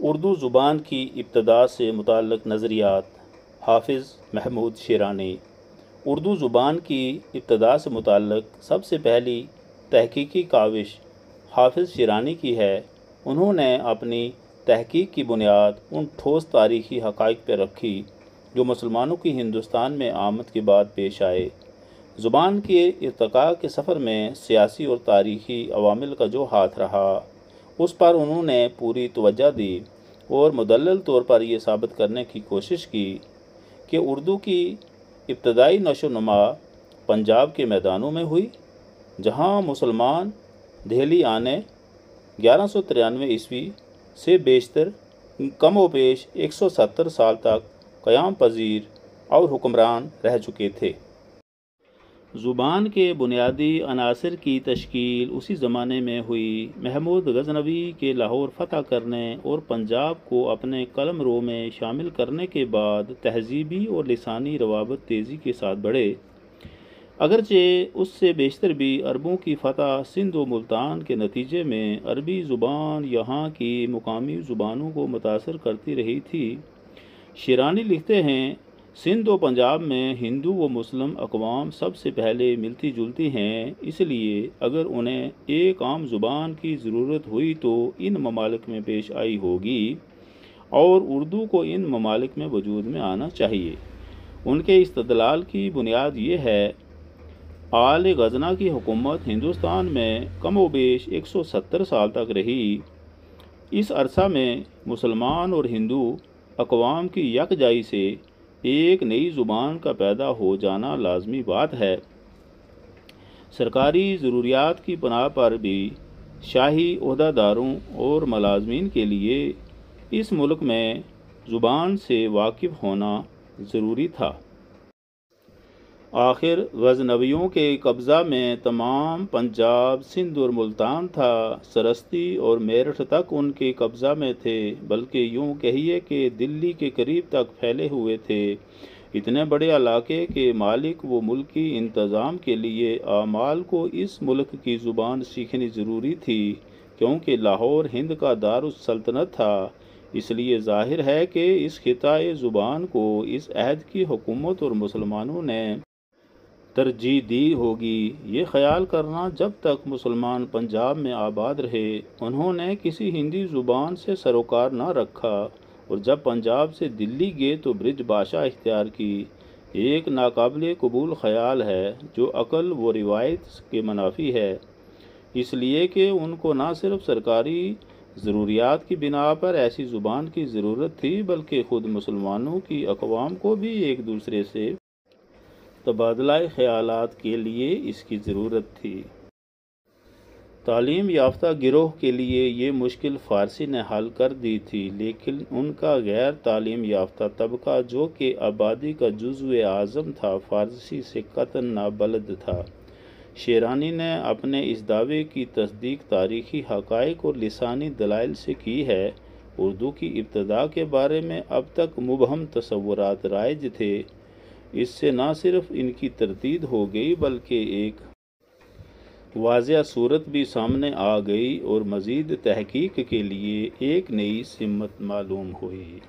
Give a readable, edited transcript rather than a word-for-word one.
اردو زبان کی ابتدا سے متعلق نظریات۔ حافظ محمود شیرانی۔ اردو زبان کی ابتدا سے متعلق سب سے پہلی تحقیقی کاوش حافظ شیرانی کی ہے۔ انہوں نے اپنی تحقیق کی بنیاد ان ٹھوس تاریخی حقائق پر رکھی جو مسلمانوں کی ہندوستان میں آمد کے بعد پیش آئے۔ زبان کے ارتقاء کے سفر میں سیاسی اور تاریخی عوامل کا جو ہاتھ رہا، اس پر انہوں نے پوری توجہ دی اور مدلل طور پر یہ ثابت کرنے کی کوشش کی کہ اردو کی ابتدائی نشو و نما پنجاب کے میدانوں میں ہوئی، جہاں مسلمان دہلی آنے 1193 عیسوی سے بیشتر کم و بیش 170 سال تک قیام پذیر اور حکمران رہ چکے تھے۔ زبان کے بنیادی عناصر کی تشکیل اسی زمانے میں ہوئی۔ محمود غزنوی کے لاہور فتح کرنے اور پنجاب کو اپنے قلم رو میں شامل کرنے کے بعد تہذیبی اور لسانی روابط تیزی کے ساتھ بڑھے۔ اگرچہ اس سے بیشتر بھی عربوں کی فتح سندھ و ملتان کے نتیجے میں عربی زبان یہاں کی مقامی زبانوں کو متاثر کرتی رہی تھی۔ شیرانی لکھتے ہیں، سندھ و پنجاب میں ہندو و مسلم اقوام سب سے پہلے ملتی جلتی ہیں، اس لیے اگر انہیں ایک عام زبان کی ضرورت ہوئی تو ان ممالک میں پیش آئی ہوگی اور اردو کو ان ممالک میں وجود میں آنا چاہیے۔ ان کے استدلال کی بنیاد یہ ہے، آل غزنہ کی حکومت ہندوستان میں کم و بیش 170 سال تک رہی۔ اس عرصہ میں مسلمان اور ہندو اقوام کی یکجائی سے ایک نئی زبان کا پیدا ہو جانا لازمی بات ہے۔ سرکاری ضروریات کی بنا پر بھی شاہی عہدہ داروں اور ملازمین کے لیے اس ملک میں زبان سے واقف ہونا ضروری تھا۔ آخر غزنویوں کے قبضہ میں تمام پنجاب، سندھ اور ملتان تھا۔ سرستی اور میرٹھ تک ان کے قبضہ میں تھے، بلکہ یوں کہیے کہ دلی کے قریب تک پھیلے ہوئے تھے۔ اتنے بڑے علاقے کے مالک و ملکی انتظام کے لیے اعمال کو اس ملک کی زبان سیکھنی ضروری تھی، کیونکہ لاہور ہند کا دار السلطنت تھا۔ اس لیے ظاہر ہے کہ اس خطۂ زبان کو اس عہد کی حکومت اور مسلمانوں نے ترجیح دی ہوگی۔ یہ خیال کرنا جب تک مسلمان پنجاب میں آباد رہے انہوں نے کسی ہندی زبان سے سروکار نہ رکھا، اور جب پنجاب سے دلی گئے تو برج بھاشا اختیار کی۔ ایک ناقابل قبول خیال ہے جو عقل و روایت کے منافی ہے، اس لیے کہ ان کو نہ صرف سرکاری ضروریات کی بنا پر ایسی زبان کی ضرورت تھی، بلکہ خود مسلمانوں کی اقوام کو بھی ایک دوسرے سے تبادلہ خیالات کے لیے اس کی ضرورت تھی۔ تعلیم یافتہ گروہ کے لیے یہ مشکل فارسی نے حل کر دی تھی، لیکن ان کا غیر تعلیم یافتہ طبقہ جو کہ آبادی کا جزو اعظم تھا، فارسی سے قطعاً نابلد تھا۔ شیرانی نے اپنے اس دعوے کی تصدیق تاریخی حقائق اور لسانی دلائل سے کی ہے۔ اردو کی ابتدا کے بارے میں اب تک مبہم تصورات رائج تھے، اس سے نہ صرف ان کی تردید ہو گئی بلکہ ایک واضح صورت بھی سامنے آ گئی اور مزید تحقیق کے لیے ایک نئی سمت معلوم ہوئی۔